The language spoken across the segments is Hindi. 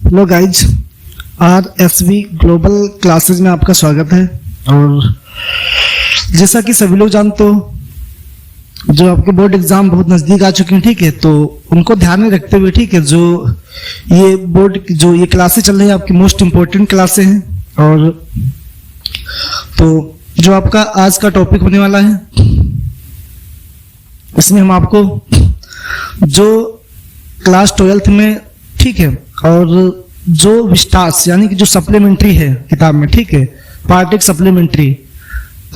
Hello guys, RSV global classes में आपका स्वागत है। और जैसा कि सभी लोग जानते हो, जो आपके बोर्ड एग्जाम बहुत नज़दीक आ चुके हैं, ठीक है, तो उनको ध्यान में रखते हुए, ठीक है, जो ये क्लासेज चल रही है आपकी मोस्ट इम्पोर्टेंट क्लासेज हैं। और तो जो आपका आज का टॉपिक होने वाला है, इसमें हम आपको जो क्लास 12th में, ठीक है, और जो विस्टास यानी कि जो सप्लीमेंट्री है किताब में, ठीक है, पार्ट एक सप्लीमेंट्री,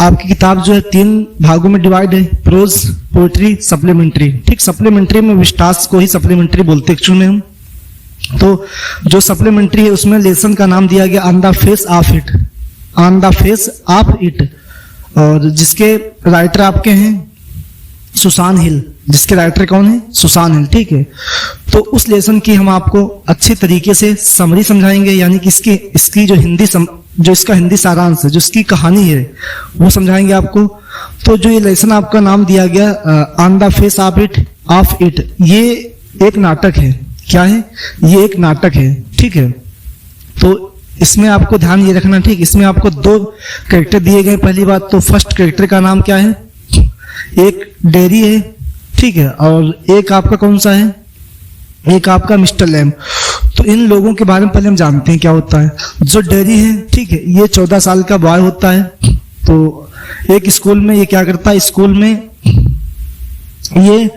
आपकी किताब जो है 3 भागों में डिवाइड है, प्रोज, पोएट्री, सप्लीमेंट्री। ठीक, सप्लीमेंट्री में विस्टास को ही सप्लीमेंट्री बोलते हैं एक्चुअली में हम। तो जो सप्लीमेंट्री है उसमें लेसन का नाम दिया गया on the face of it, on the face of it, और जिसके राइटर आपके हैं सुसान हिल। जिसके राइटर कौन है? सुसान हिल। ठीक है, तो उस लेसन की हम आपको अच्छे तरीके से समरी समझाएंगे, यानी कि इसकी जो इसका हिंदी सारांश है, जो इसकी कहानी है, वो समझाएंगे आपको। तो जो ये लेसन आपका नाम दिया गया on the face of it, ये एक नाटक है। क्या है? ये एक नाटक है। ठीक है, तो इसमें आपको ध्यान ये रखना, ठीक, इसमें आपको 2 कैरेक्टर दिए गए। पहली बात तो फर्स्ट कैरेक्टर का नाम क्या है? एक डेरी है, ठीक है, और एक आपका कौन सा है? एक आपका मिस्टर लैम। तो इन लोगों के बारे में पहले हम जानते हैं क्या होता है। जो डेरी है, ठीक है, ये 14 साल का बॉय होता है। तो एक स्कूल में ये क्या करता है? स्कूल में ये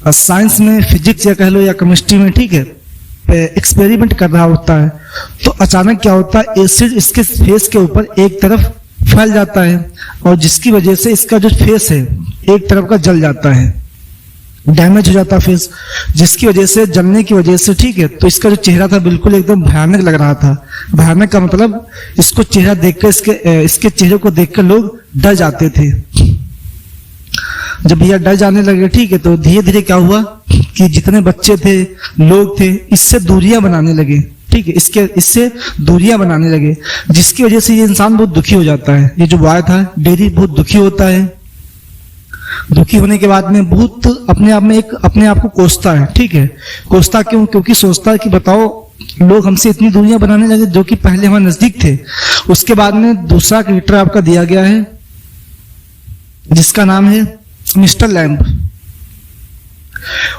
साइंस में, फिजिक्स या कह लो या केमिस्ट्री में, ठीक है, एक्सपेरिमेंट कर रहा होता है। तो अचानक क्या होता है? एसिड इसके फेस के ऊपर एक तरफ फैल जाता है, और जिसकी वजह से इसका जो फेस है एक तरफ का जल जाता है, डैमेज हो जाता है फेस, जिसकी वजह से, जलने की वजह से, ठीक है, तो इसका जो चेहरा था बिल्कुल एकदम भयानक लग रहा था। भयानक का मतलब इसको चेहरा देखकर, इसके चेहरे को देखकर लोग डर जाते थे। जब यह डर जाने लगे, ठीक है, तो धीरे धीरे क्या हुआ कि जितने बच्चे थे, लोग थे, इससे दूरियां बनाने लगे। ठीक है, इससे दूरियां बनाने लगे, जिसकी वजह से ये इंसान बहुत दुखी हो जाता है। ये जो बॉय था डेरी बहुत दुखी होता है। दुखी होने के बाद में बहुत अपने आप को कोसता है। ठीक है, कोसता क्यों? क्योंकि सोचता है कि बताओ, लोग हमसे इतनी दूरियां बनाने लगे जो कि पहले हमारे नजदीक थे। उसके बाद में दूसरा कैरेक्टर आपका दिया गया है, जिसका नाम है mister lamb.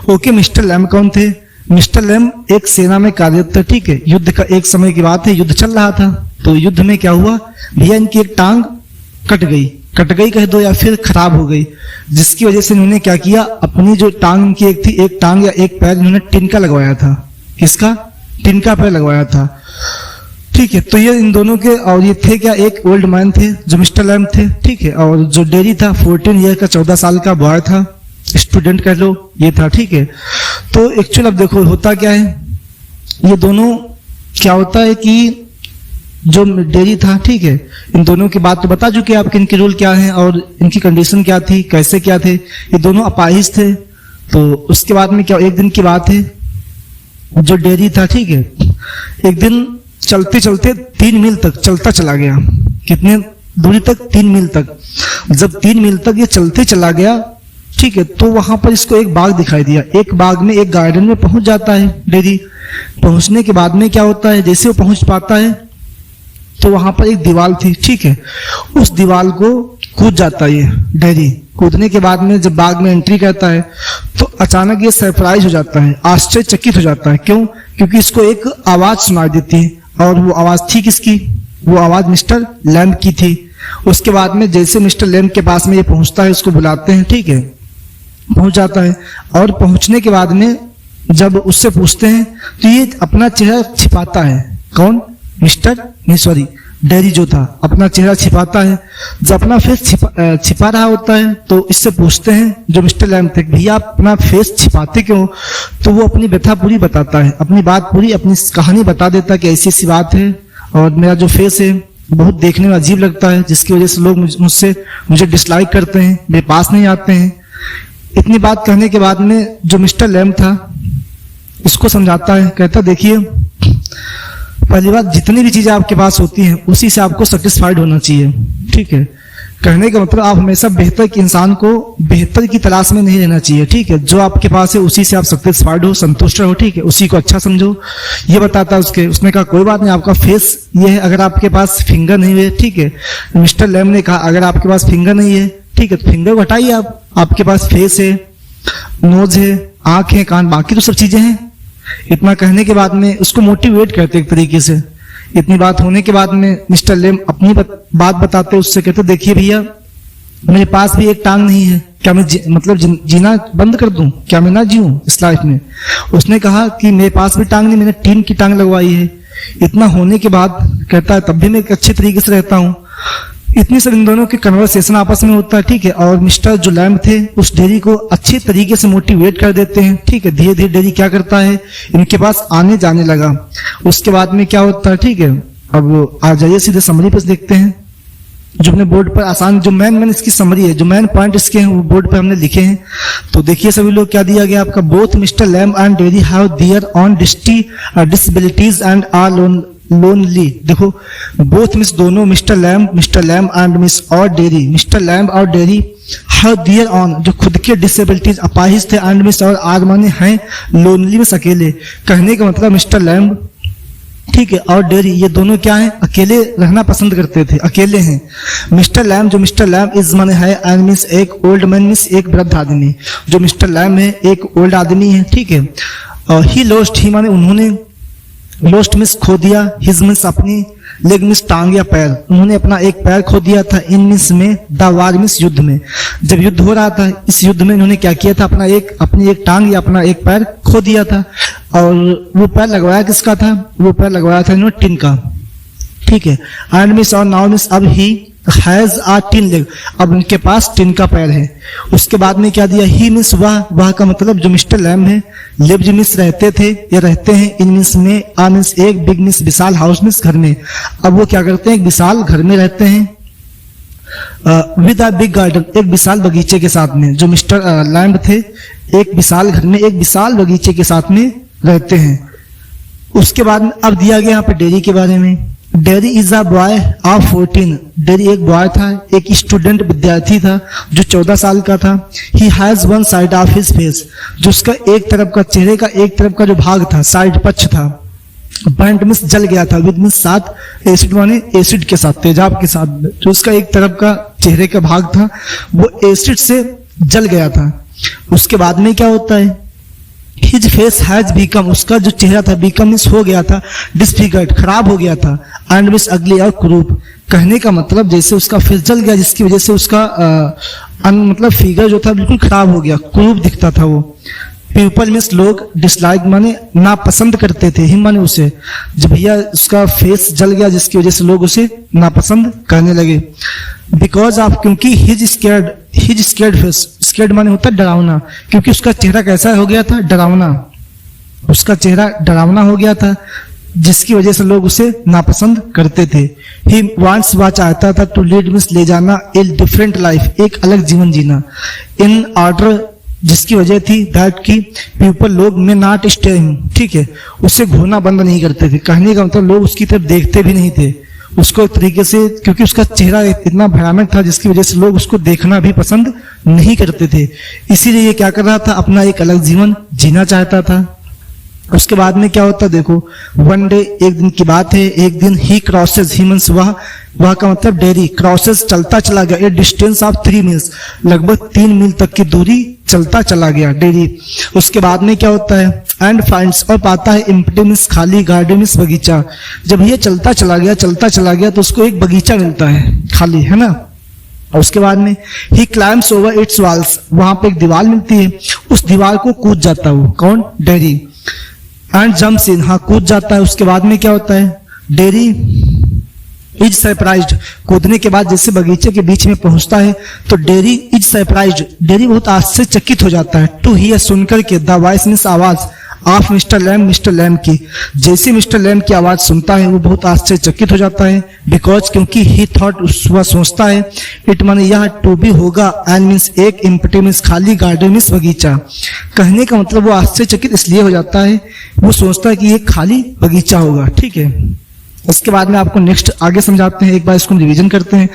Okay, mister lamb कौन थे? मिस्टर लैम्ब एक सेना में कार्यरत थे। ठीक है, युद्ध का एक समय की बात है, युद्ध चल रहा था। तो युद्ध में क्या हुआ भैया, इनकी एक टांग कट गई कह दो, या फिर खराब हो गई, जिसकी वजह से इन्होंने क्या किया, अपनी जो टांग की एक टांग या एक पैर इन्होंने टिनका लगवाया था। किसका? टिनका पैर लगवाया था। ठीक है, तो ये इन दोनों के, और ये थे क्या, एक ओल्ड मैन थे जो मिस्टर लैम्ब थे। ठीक है, और जो डेरी था 14 ईयर का, 14 साल का बॉय था, स्टूडेंट कह लो, ये था। ठीक है, तो एक्चुअल अब देखो होता क्या है, ये दोनों क्या होता है कि जो डेरी था, ठीक है, इन दोनों की बात तो बता चुके आप कि इनके रूल क्या हैं और इनकी कंडीशन क्या थी, कैसे क्या थे। ये दोनों अपाहिज थे। तो उसके बाद में क्या, एक दिन की बात है, जो डेरी था, ठीक है, एक दिन चलते चलते 3 मील तक चलता चला गया। कितने दूरी तक? 3 मील तक। जब 3 मील तक ये चलते चला गया, ठीक है, तो वहां पर इसको एक बाग दिखाई दिया। एक बाग में, एक गार्डन में पहुंच जाता है डेरी। पहुंचने के बाद में क्या होता है, जैसे वो पहुंच पाता है तो वहां पर एक दीवार थी। ठीक है, उस दीवार को कूद जाता है ये डेरी। कूदने के बाद में जब बाग में एंट्री करता है तो अचानक ये सरप्राइज हो जाता है, आश्चर्यचकित हो जाता है। क्यों? क्योंकि इसको एक आवाज सुनाई देती है, और वो आवाज थी किसकी? वो आवाज मिस्टर लैम्ब की थी। उसके बाद में जैसे मिस्टर लैम्ब के पास में ये पहुंचता है, उसको बुलाते हैं। ठीक है, पहुंच जाता है, और पहुंचने के बाद में जब उससे पूछते हैं तो ये अपना चेहरा छिपाता है। कौन? डेयरी जो था अपना चेहरा छिपाता है। जब अपना फेस छिपा रहा होता है तो इससे पूछते हैं जो मिस्टर लैम्ब थे, भैया आप अपना फेस छिपाते क्यों? तो वो अपनी व्यथा पूरी बताता है, अपनी बात पूरी, अपनी कहानी बता देता है कि ऐसी ऐसी बात है और मेरा जो फेस है बहुत देखने में अजीब लगता है, जिसकी वजह से लोग मुझे डिसलाइक करते हैं, मेरे पास नहीं आते हैं। इतनी बात कहने के बाद में जो मिस्टर लैम्ब था उसको समझाता है, कहता देखिए पहली बात जितनी भी चीजें आपके पास होती हैं उसी से आपको सेटिस्फाइड होना चाहिए, ठीक है। कहने का मतलब आप हमेशा बेहतर के इंसान को बेहतर की तलाश में नहीं रहना चाहिए, ठीक है। जो आपके पास है उसी से आप सेटिस्फाइड हो, संतुष्ट रहो, ठीक है, उसी को अच्छा समझो, ये बताता है उसने कहा कोई बात नहीं, आपका फेस ये है, अगर आपके पास फिंगर नहीं है, ठीक है। मिस्टर लैम्ब ने कहा अगर आपके पास फिंगर नहीं है, ठीक है, तो फिंगर हटाइए आप, आपके पास फेस है, नोज है, आंख है, कान, बाकी तो सब चीजें हैं। इतना कहने के बाद में उसको मोटिवेट करते एक तरीके से। इतनी बात होने के बाद में मिस्टर लैम्ब अपनी बात बताते उससे, कहते देखिए भैया मेरे पास भी एक टांग नहीं है, क्या मैं जीना बंद कर दूं? क्या मैं ना जीऊं इस लाइफ में? उसने कहा कि मेरे पास भी टांग नहीं, मैंने टीन की टांग लगवाई है। इतना होने के बाद कहता है तब भी मैं एक अच्छे तरीके से रहता हूं। इतनी सब इन दोनों के कन्वर्सेशन आपस में होता है, ठीक है। और मिस्टर जो लैम्ब थे उस डेयरी को अच्छे तरीके से मोटिवेट कर देते हैं, ठीक है। धीरे धीरे डेयरी क्या करता है, इनके पास आने जाने लगा। उसके बाद में क्या होता है, ठीक है। अब आ जाइए सीधे समरी पर देखते हैं, जो अपने बोर्ड पर आसान जो मेन इसकी समरी है, जो मेन पॉइंट इसके हैं वो बोर्ड पर हमने लिखे हैं। तो देखिए सभी लोग क्या दिया गया आपका, both mister Lamb and Derry have their own disabilities and are lonely. देखो बोथ मिस दोनों, मिस्टर लैम्ब एंड मिस और डेयरी, मिस्टर लैम्ब और डेयरी हैव देयर ऑन जो खुद के डिसेबिलिटीज अपाहिज थे, एंड मिस और आर माने हैं लोनली में अकेले। कहने का मतलब मिस्टर लैम्ब, ठीक है, और डेयरी ये दोनों क्या हैं, अकेले रहना पसंद करते थे, अकेले हैं। मिस्टर लैम्ब इज माने है, एंड मीन्स एक ओल्ड मैन मीन्स एक वृद्ध आदमी। जो मिस्टर लैम्ब है एक ओल्ड आदमी है, ठीक है। और ही लोस्ट, ही माने उन्होंने, लोस्ट मीन्स खो दिया, हिज मीन्स अपनी, लेग मीन्स टांग या पैर, उन्होंने अपना एक पैर खो दिया था। इन मीन्स में, द वार मीन्स युद्ध में, जब युद्ध हो रहा था इस युद्ध में इन्होंने क्या किया था, अपनी एक टांग या अपना एक पैर खो दिया था। और वो पैर लगवाया किसका था, वो पैर लगवाया था इन्होंने टिन का, ठीक है। एंड मिस और नाउ मिस अब he has a tin leg, अब उनके पास टिन का पैर है। उसके बाद में क्या दिया, ही मिस वह का मतलब जो मिस्टर लैम्ब है, लिव्ड मिस रहते थे या रहते हैं, इन मिस में, आ मिस एक, बिग मिस विशाल, हाउस मिस घर में। अब वो क्या करते हैं, एक विशाल घर में रहते हैं विद अ बिग गार्डन, एक विशाल बगीचे के साथ में। जो मिस्टर लैम्ब थे एक विशाल घर में एक विशाल बगीचे के साथ में रहते हैं। उसके बाद में अब दिया गया यहाँ पे डेयरी के बारे में। Dairy is a boy of 14, dairy एक बॉय था, एक स्टूडेंट विद्यार्थी था जो 14 साल का था। He has one side of his face, जो उसका एक तरफ का चेहरे का एक तरफ का जो भाग था, साइड पक्ष था, बर्न्ट मींस जल गया था, विद मींस साथ, एसिड माने एसिड के साथ, तेजाब के साथ, जो उसका एक तरफ का चेहरे का भाग था वो एसिड से जल गया था। उसके बाद में क्या होता है, हिज फेस हैज बिकम, उसका जो चेहरा था, बिकम मींस हो गया था, डिसफिगर्ड खराब हो गया था, एंड मींस अगली और क्रूप। कहने का मतलब जैसे उसका फेस जल गया जिसकी वजह से उसका मतलब फिगर जो था बिल्कुल खराब हो गया, क्रूप दिखता था वो। पीपल मीन्स लोग, डिसलाइक माने नापसंद करते थे, हिम माने उसे, जब भैया उसका फेस जल गया जिसकी वजह से लोग उसे नापसंद करने लगे। बिकॉज ऑफ, क्योंकि हिज स्केर्ड फेस, स्केर्ड माने होता है डरावना, क्योंकि उसका चेहरा कैसा हो गया था, डरावना, उसका चेहरा डरावना हो गया था जिसकी वजह से लोग उसे नापसंद करते थे। ही वांट्स, वह चाहता था, टू लीड मीन्स ले जाना, ए डिफरेंट लाइफ, एक अलग जीवन जीना, इन ऑर्डर जिसकी वजह थी दैट की पीपल लोग में नॉट स्टे, ठीक है, उससे घूरना बंद नहीं करते थे। कहने का मतलब लोग उसकी तरफ देखते भी नहीं थे उसको एक तरीके से, क्योंकि उसका चेहरा इतना भयानक था जिसकी वजह से लोग उसको देखना भी पसंद नहीं करते थे। इसीलिए ये क्या कर रहा था, अपना एक अलग जीवन जीना चाहता था। उसके बाद में क्या होता देखो, वन डे, एक दिन की बात है, एक दिन ही क्रॉसेस, ही मीन्स वह का मतलब डेयरी, क्रॉसेस चलता चला गया, ए डिस्टेंस ऑफ 3 मील्स, लगभग 3 मील तक की दूरी चलता चला गया डेयरी। उसके बाद में क्या होता है, एंड फाइंड्स, और पाता है, एम्प्टी मीन्स खाली, गार्डन मीन्स बगीचा। जब ये चलता चला गया तो उसको एक बगीचा मिलता है खाली, है ना। और उसके बाद में ही क्लाइम्स ओवर इट्स वॉल्स, वहां पे एक दीवार मिलती है, उस दीवार को कूद जाता है वो, कौन, डेयरी। एंड जम्प्स इन, हाँ कूद जाता है। उसके बाद में क्या होता है, डेयरी इज सरप्राइज्ड, कूदने के बाद जैसे बगीचे के बीच में पहुंचता है तो डेरी इज सरप्राइज्ड, डेरी बहुत आश्चर्यचकित हो जाता है। टू हियर, सुनकर के, द वॉइस मीन्स आवाज, ऑफ मिस्टर लैम की। जैसे मिस्टर लैम की आवाज सुनता है वो बहुत आश्चर्यचकित हो जाता है। बिकॉज, क्योंकि ही थॉट, वह सोचता है, इट माने यह, टू बी होगा, एंड मीन्स एक, एम्प्टी मीन्स खाली, गार्डन मीन्स बगीचा। कहने का मतलब वो आश्चर्यचकित इसलिए हो जाता है, वो सोचता है कि ये खाली बगीचा होगा। ठीक है, इसके बाद में आपको नेक्स्ट आगे समझाते हैं, एक बार इसको रिवीजन करते हैं।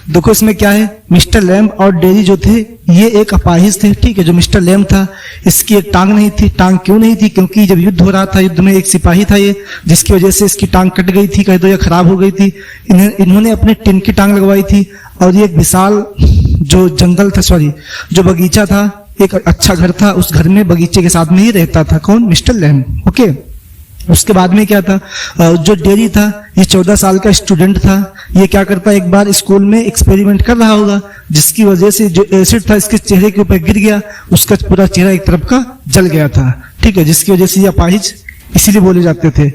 देखो इसमें क्या है, मिस्टर लैम और डेरी जो थे ये एक अपाहिज थे। ठीक है, जो मिस्टर लैम था इसकी एक टांग नहीं थी। टांग क्यों नहीं थी? क्योंकि जब युद्ध हो रहा था, युद्ध में एक सिपाही था ये, जिसकी वजह से इसकी टांग कट गई थी, कह दो या खराब हो गई थी। इन्होंने अपने टिन की टांग लगवाई थी। और ये एक विशाल जो जंगल था, सॉरी जो बगीचा था, एक अच्छा घर था, उस घर में बगीचे के साथ में ही रहता था। कौन? Mr Lam. ओके, उसके बाद में क्या था, जो डेरी था ये 14 साल का स्टूडेंट था। ये क्या करता, एक बार स्कूल में एक्सपेरिमेंट कर रहा होगा, जिसकी वजह से जो एसिड था इसके चेहरे के ऊपर गिर गया, उसका पूरा चेहरा एक तरफ का जल गया था। ठीक है, जिसकी वजह से ये अपाहिज इसीलिए बोले जाते थे।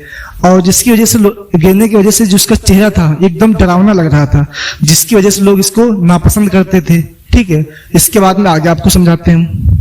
और जिसकी वजह से गिरने की वजह से जो उसका चेहरा था एकदम डरावना लग रहा था, जिसकी वजह से लोग इसको नापसंद करते थे। ठीक है, इसके बाद में आगे आपको समझाते हैं।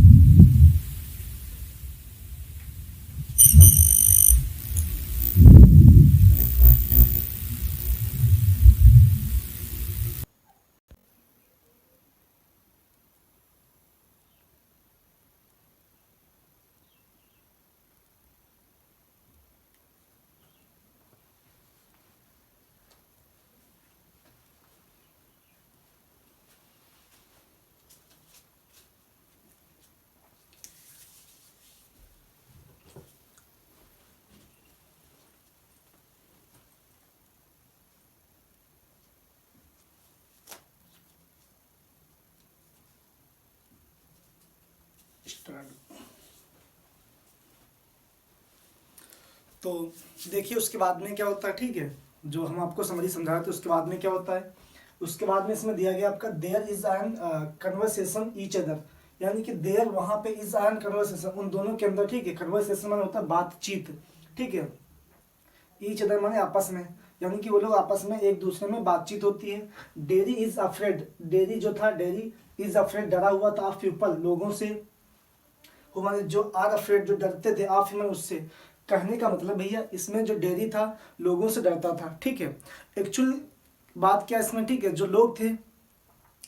तो देखिए उसके बाद में क्या होता है। ठीक है, जो हम आपको समरी समझा रहे थे उसके बाद में क्या होता है, उसके बाद में इसमें दिया गया आपका there is an conversation each other, यानी कि देयर वहां पे इज एन कन्वर्सेशन, उन दोनों के अंदर। ठीक है, कन्वर्सेशन माने होता है बातचीत। ठीक है, ईच अदर माने आपस में, यानी कि वो लोग आपस में एक दूसरे में बातचीत होती है। डेरी इज अफ्रेड, डेरी जो था, डेरी इज अफ्रेड, डरा हुआ था, ऑफ पीपल, लोगों से, हमारे जो आर अफ्रेड, जो डरते थे, ऑफ ह्यूमन, उससे। कहने का मतलब भैया इसमें जो डेरी था लोगों से डरता था। ठीक है, एक्चुअल बात क्या इसमें, ठीक है, जो लोग थे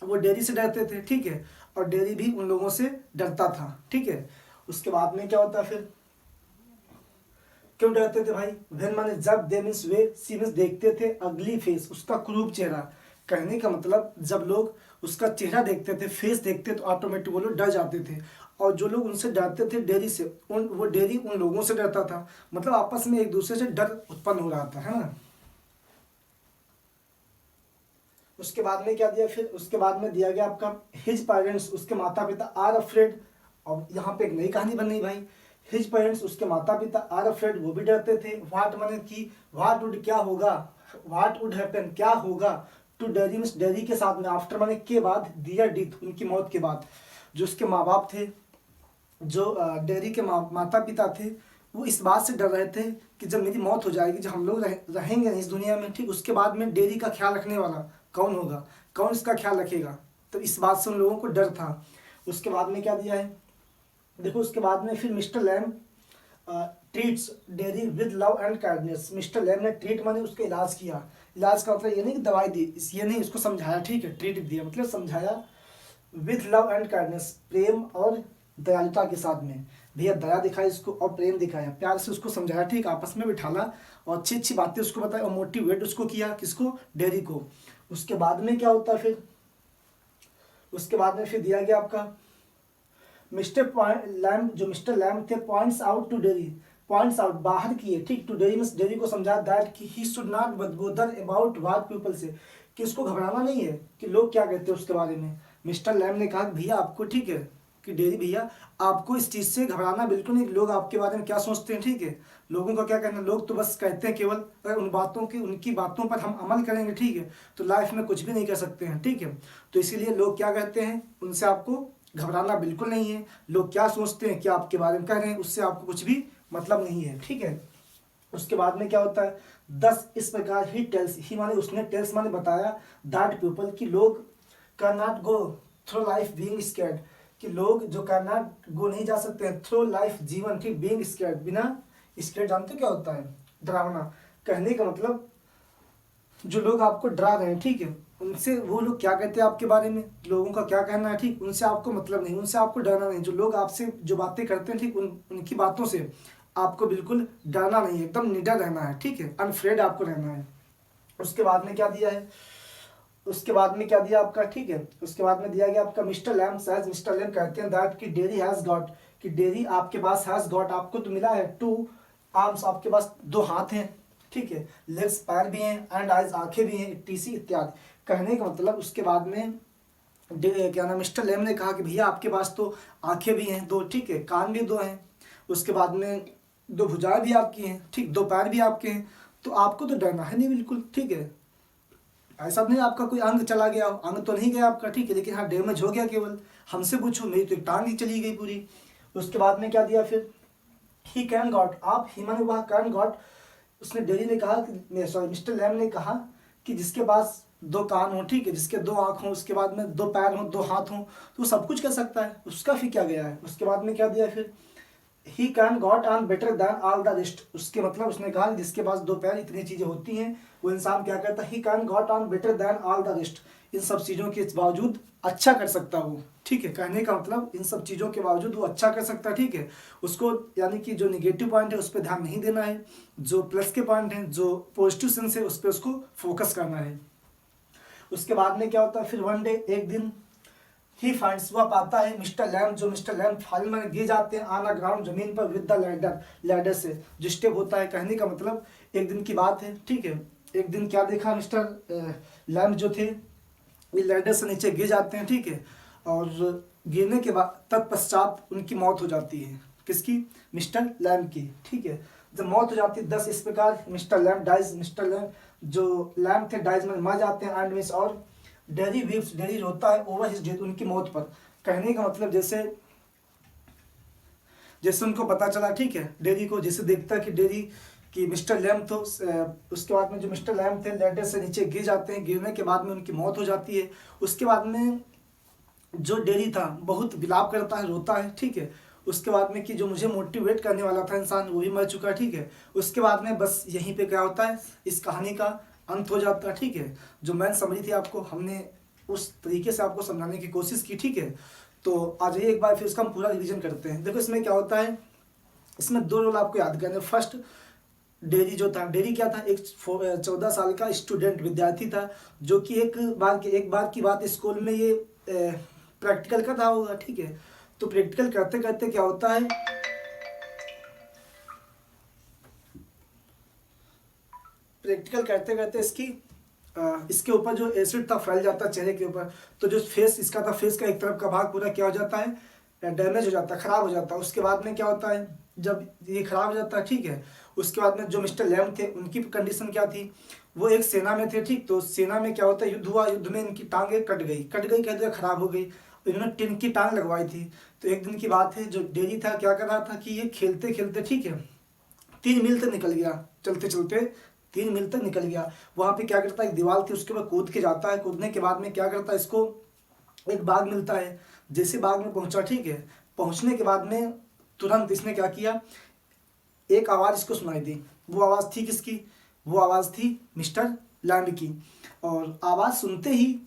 वो डेरी से डरते थे। ठीक है, और डेरी भी उन लोगों से डरता था। ठीक है, उसके बाद में क्या होता है फिर, क्यों डरते थे भाई? वेन माने जब, दे मीन्स वे, सी मीन्स देखते थे, अगली फेस, उसका क्रूप चेहरा। कहने का मतलब जब लोग उसका चेहरा देखते थे, फेस देखते, तो ऑटोमेटिक वो लोग डर जाते थे। और जो लोग उनसे डरते थे डेरी से, वो डेरी उन लोगों से डरता था। मतलब आपस में एक दूसरे से डर उत्पन्न हो रहा था, है ना। उसके बाद में क्या दिया फिर, उसके बाद में दिया गया आपका हिज पेरेंट्स, उसके माता पिता, आर अफ्रेड। और यहाँ पे एक नई कहानी बन रही भाई, हिज पेरेंट्स, उसके माता पिता, आर अफ्रेड, वो भी डरते थे। व्हाट माने कि, व्हाट वुड, क्या होगा, व्हाट वुड हैपन, क्या होगा, टू डेरी मीन्स डेरी के साथ में, आफ्टर माने के बाद, दियर डेथ, उनकी मौत के बाद। जो उसके माँ बाप थे, जो डेरी के माता पिता थे, वो इस बात से डर रहे थे कि जब मेरी मौत हो जाएगी, जब हम लोग रहेंगे इस दुनिया में, ठीक, उसके बाद में डेरी का ख्याल रखने वाला कौन होगा, कौन इसका ख्याल रखेगा। तो इस बात से उन लोगों को डर था। उसके बाद में क्या दिया है, देखो उसके बाद में फिर mister Lamb treats Derry with love and kindness. Mister Lamb ने ट्रीट माने उसका इलाज किया। इलाज का मतलब ये नहीं कि दवाई दी, ये नहीं, उसको समझाया। ठीक है, ट्रीट दिया मतलब समझाया। विद लव एंड काइंडनेस, प्रेम और दयालुता के साथ में। भैया दया दिखाई इसको और प्रेम दिखाया, प्यार से उसको समझाया। ठीक, आपस में बिठाला और अच्छी अच्छी बातें उसको बताई और मोटिवेट उसको किया, किसको, डेरी को। उसके बाद में क्या होता है फिर, उसके बाद में फिर दिया गया आपका मिस्टर लैम, जो मिस्टर लैम थे, points out to Derry, points out, बाहर किए। ठीक, टू डेरी मींस डेरी को समझा दैट कि ही शुड नॉट बदर अबाउट व्हाट पीपल से, कि उसको घबराना नहीं है कि लोग क्या कहते हैं उसके बारे में। मिस्टर लैम ने कहा भैया आपको, ठीक है, कि डेरी भैया आपको इस चीज़ से घबराना बिल्कुल नहीं, लोग आपके बारे में क्या सोचते हैं। ठीक है, लोगों का क्या कहना, लोग तो बस कहते हैं केवल, अगर उन बातों की, उनकी बातों पर हम अमल करेंगे, ठीक है, तो लाइफ में कुछ भी नहीं कर सकते हैं। ठीक है, तो इसीलिए लोग क्या कहते हैं, उनसे आपको घबराना बिल्कुल नहीं है। लोग क्या सोचते हैं, क्या आपके बारे में कह रहे हैं, उससे आपको कुछ भी मतलब नहीं है। ठीक है, उसके बाद में क्या होता है, दस इस प्रकार ही टेल्स, ही माने उसने, टेल्स माने बताया, दैट पीपल कि लोग can not go through life being scared, कि लोग जो कैन नॉट गो नहीं जा सकते हैं थ्रू लाइफ जीवन, ठीक, बीइंग स्कैर्ड बिना स्कैर्ड, जानते क्या होता है? डरावना। कहने का मतलब जो लोग आपको डरा रहे हैं, ठीक है, उनसे, वो लोग क्या कहते हैं आपके बारे में, लोगों का क्या कहना है, ठीक, उनसे आपको मतलब नहीं, उनसे आपको डरना नहीं। जो लोग आपसे जो बातें करते हैं, ठीक, उनकी बातों से आपको बिल्कुल डरना नहीं है, एकदम निडर रहना है, ठीक है, अनफ्रेड आपको रहना है। उसके बाद में क्या दिया है, उसके बाद में क्या दिया आपका, ठीक है, उसके बाद में दिया गया आपका मिस्टर लैम सैज, मिस्टर लैम कहते हैं दैट कि डेरी हैज गॉट, कि डेरी आपके पास हैज गॉट, आपको तो मिला है, टू आर्म्स, आपके पास दो हाथ हैं, ठीक है, लेग्स पैर भी हैं, एंड आइज आंखें भी हैं, टीसी इत्यादि। कहने का मतलब उसके बाद में क्या नाम, मिस्टर लेम ने कहा कि भैया आपके पास तो आंखें भी हैं दो, ठीक है, कान भी दो हैं, उसके बाद में दो भुजाएं भी आपकी हैं, ठीक, दो पैर भी आपके हैं, तो आपको तो डरना है नहीं बिल्कुल, ठीक है, ऐसा नहीं आपका कोई अंग चला गया, अंग तो नहीं गया आपका, ठीक है, लेकिन हाँ डैमेज हो गया केवल। हमसे पूछो, मेरी तो एक टांग ही चली गई पूरी। उसके बाद में क्या दिया फिर, ही कैन गॉट, आप ही माने वह कैन गॉट, उसने डेरी ने कहा कि, सॉरी मिस्टर लैम ने कहा कि जिसके पास दो कान हो, ठीक है, जिसके दो आँख हों, उसके बाद में दो पैर हों, दो हाथ हों, तो वो सब कुछ कर सकता है, उसका फिर क्या गया है। उसके बाद में क्या दिया फिर, ही can got on better than all the rest, उसके मतलब उसने कहा जिसके पास दो पैर, इतनी चीज़ें होती हैं, वो इंसान क्या करता है, he can got on better than all the rest, इन सब चीज़ों के बावजूद अच्छा कर सकता वो, ठीक है, कहने का मतलब इन सब चीज़ों के बावजूद वो अच्छा कर सकता है, ठीक है, उसको यानी कि जो निगेटिव पॉइंट है उस पर ध्यान नहीं देना है, जो प्लस के पॉइंट हैं, जो पॉजिटिव सेंस है उस पर उसको फोकस करना है। उसके बाद में क्या होता है फिर, वन डे, एक दिन, ही फाइंड्स, वह पाता है, मिस्टर लैम, जो मिस्टर लैम फाइल में गिर जाते हैं, ऑन द ग्राउंड, जमीन पर, विद द लैडर, लैडर से जो स्टेप होता है। कहने का मतलब एक दिन की बात है, ठीक है, एक दिन क्या देखा, मिस्टर लैम जो थे ये लैडर से नीचे गिर जाते हैं, ठीक है, और गिरने के बाद तत्पश्चात उनकी मौत हो जाती है, किसकी, मिस्टर लैम की, ठीक है, जब मौत हो जाती है, 10 इस प्रकार mister Lamb dies, mister Lamb जो लैम थे डाइज में मर जाते हैं, एंड मिस, और डेरी वीप्स, डेरी रोता है, ओवर हिज डेथ, उनकी मौत पर। कहने का मतलब जैसे जैसे उनको पता चला, ठीक है, डेरी को जैसे देखता है कि डेरी कि मिस्टर लैम तो उसके बाद में जो मिस्टर लैम थे लैडर से नीचे गिर जाते हैं, गिरने के बाद में उनकी मौत हो जाती है। उसके बाद में जो डेरी था बहुत विलाप करता है, रोता है, ठीक है, उसके बाद में कि जो मुझे मोटिवेट करने वाला था इंसान वो भी मर चुका है, ठीक है। उसके बाद में बस यहीं पे क्या होता है, इस कहानी का अंत हो जाता है, ठीक है। जो मैंने समझी थी आपको, हमने उस तरीके से आपको समझाने की कोशिश की, ठीक है। तो आ जाइए एक बार फिर उसका हम पूरा रिवीजन करते हैं। देखो इसमें क्या होता है, इसमें दो रोल आपको याद करने। फर्स्ट, डेरी जो था, डेरी क्या था, एक 14 साल का स्टूडेंट, विद्यार्थी था, जो कि एक बार की बात, स्कूल में ये प्रैक्टिकल का था होगा, ठीक है। तो प्रैक्टिकल करते करते क्या होता है, प्रैक्टिकल करते करते इसके ऊपर जो एसिड था फैल जाता है चेहरे के ऊपर। तो जो फेस इसका था, फेस का एक तरफ का भाग पूरा क्या हो जाता है, डैमेज हो जाता है, खराब हो जाता है। उसके बाद में क्या होता है, जब ये खराब हो जाता है, ठीक है, उसके बाद में जो मिस्टर लैम थे उनकी कंडीशन क्या थी, वो एक सेना में थे, ठीक। तो सेना में क्या होता है, युद्ध हुआ, युद्ध में इनकी टांगें कट गई कह दिया, खराब हो गई। इन्होंने टिन की टांग लगवाई थी। तो एक दिन की बात है, जो डेरी था क्या कर रहा था कि ये खेलते खेलते, ठीक है, 3 मील तक निकल गया, चलते चलते 3 मील तक निकल गया। वहाँ पे क्या करता है, एक दीवार थी उसके ऊपर कूद के जाता है। कूदने के बाद में क्या करता है, इसको एक बाग मिलता है। जैसे बाग में पहुंचा, ठीक है, पहुंचने के बाद में तुरंत इसने क्या किया, एक आवाज़ इसको सुनाई दी। वो आवाज़ थी किसकी, वो आवाज़ थी मिस्टर लैम्ब की। और आवाज़ सुनते ही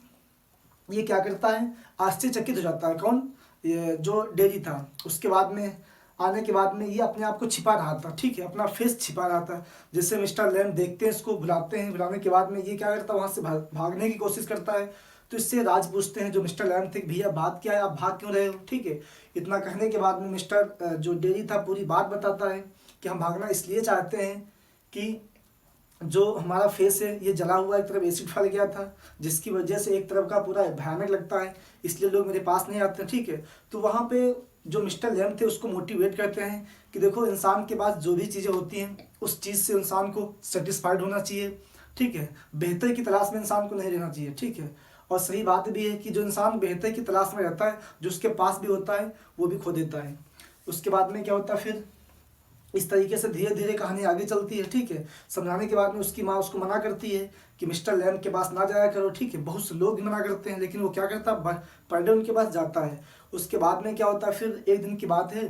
ये क्या करता है, आश्चर्यचकित हो जाता है। कौन, ये जो डेरी था। उसके बाद में आने के बाद में ये अपने आप को छिपा रहा था, ठीक है, अपना फेस छिपा रहा था। जैसे मिस्टर लैम्ब देखते हैं इसको, बुलाते हैं, बुलाने के बाद में ये क्या करता है, वहाँ से भागने की कोशिश करता है। तो इससे राज पूछते हैं जो मिस्टर लैम्ब थे, भैया बात क्या है, आप भाग क्यों रहे हो, ठीक है। इतना कहने के बाद में मिस्टर जो डेरी था पूरी बात बताता है कि हम भागना इसलिए चाहते हैं कि जो हमारा फेस है ये जला हुआ, एक तरफ एसिड फैल गया था, जिसकी वजह से एक तरफ का पूरा भयानक लगता है, इसलिए लोग मेरे पास नहीं आते, ठीक है। तो वहाँ पे जो मिस्टर लैम्ब थे उसको मोटिवेट करते हैं कि देखो इंसान के पास जो भी चीज़ें होती हैं उस चीज़ से इंसान को सेटिस्फाइड होना चाहिए, ठीक है। बेहतर की तलाश में इंसान को नहीं रहना चाहिए, ठीक है। और सही बात भी है कि जो इंसान बेहतर की तलाश में रहता है, जो उसके पास भी होता है वो भी खो देता है। उसके बाद में क्या होता है फिर, इस तरीके से धीरे धीरे कहानी आगे चलती है, ठीक है। समझाने के बाद में उसकी माँ उसको मना करती है कि मिस्टर लैम के पास ना जाया करो, ठीक है। बहुत से लोग भी मना करते हैं, लेकिन वो क्या करता है, पर डे उनके पास जाता है। उसके बाद में क्या होता है, फिर एक दिन की बात है,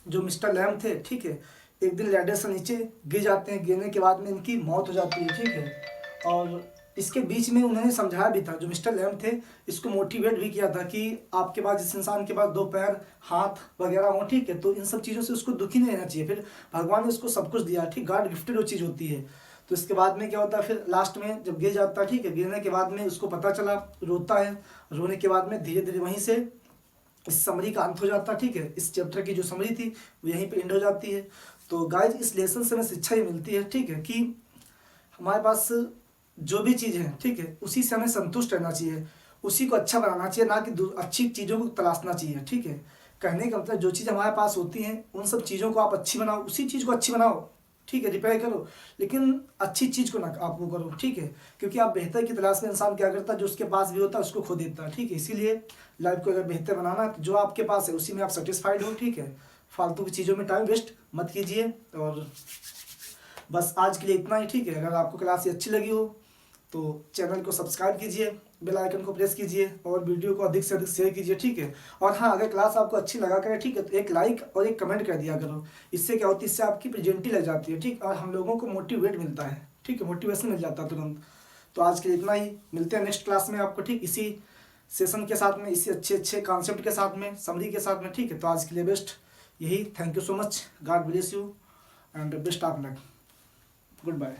जो मिस्टर लैम थे, ठीक है, एक दिन लैडर से नीचे गिर जाते हैं। गिरने के बाद में इनकी मौत हो जाती है, ठीक है। और इसके बीच में उन्होंने समझाया भी था, जो मिस्टर लैम थे, इसको मोटिवेट भी किया था कि आपके पास, जिस इंसान के पास 2 पैर, हाथ वगैरह हो, ठीक है, तो इन सब चीज़ों से उसको दुखी नहीं रहना चाहिए। फिर भगवान ने उसको सब कुछ दिया, ठीक, गॉड गिफ्टेड वो चीज़ होती है। तो इसके बाद में क्या होता है, फिर लास्ट में जब गिर जाता है, ठीक है, गिरने के बाद में उसको पता चला, रोता है। रोने के बाद में धीरे धीरे वहीं से इस समरी का अंत हो जाता है, ठीक है। इस चैप्टर की जो समरी थी वो यहीं पे एंड हो जाती है। तो गाइज, इस लेसन से हमें शिक्षा ये मिलती है, ठीक है, कि हमारे पास जो भी चीज़ है, ठीक है, उसी से हमें संतुष्ट रहना चाहिए, उसी को अच्छा बनाना चाहिए, ना कि अच्छी चीज़ों को तलाशना चाहिए, ठीक है। कहने का मतलब, जो चीज़ हमारे पास होती हैं उन सब चीज़ों को आप अच्छी बनाओ, उसी चीज़ को अच्छी बनाओ, ठीक है, रिपेयर करो, लेकिन अच्छी चीज़ को ना आप वो करो, ठीक है। क्योंकि आप बेहतर की तलाश में इंसान क्या करता है, जो उसके पास भी होता है उसको खो देता है, ठीक है। इसीलिए लाइफ को अगर बेहतर बनाना है तो जो आपके पास है उसी में आप सेटिस्फाइड हो, ठीक है। फालतू की चीज़ों में टाइम वेस्ट मत कीजिए। और बस आज के लिए इतना ही, ठीक है। अगर आपको क्लास ये अच्छी लगी हो तो चैनल को सब्सक्राइब कीजिए, बेल आइकन को प्रेस कीजिए और वीडियो को अधिक से अधिक शेयर कीजिए, ठीक है। और हाँ, अगर क्लास आपको अच्छी लगा करे, ठीक है, तो एक लाइक और एक कमेंट कर दिया करो। इससे क्या होती है, इससे आपकी प्रेजेंटी लग जाती है, ठीक, और हम लोगों को मोटिवेट मिलता है, ठीक है, मोटिवेशन मिल जाता है तुरंत। तो आज के लिए इतना ही, मिलते हैं नेक्स्ट क्लास में आपको, ठीक, इसी सेशन के साथ में, इसी अच्छे अच्छे कॉन्सेप्ट के साथ में, समरी के साथ में, ठीक है। तो आज के लिए बेस्ट यही, thank you so much, God bless you and best of luck, good bye.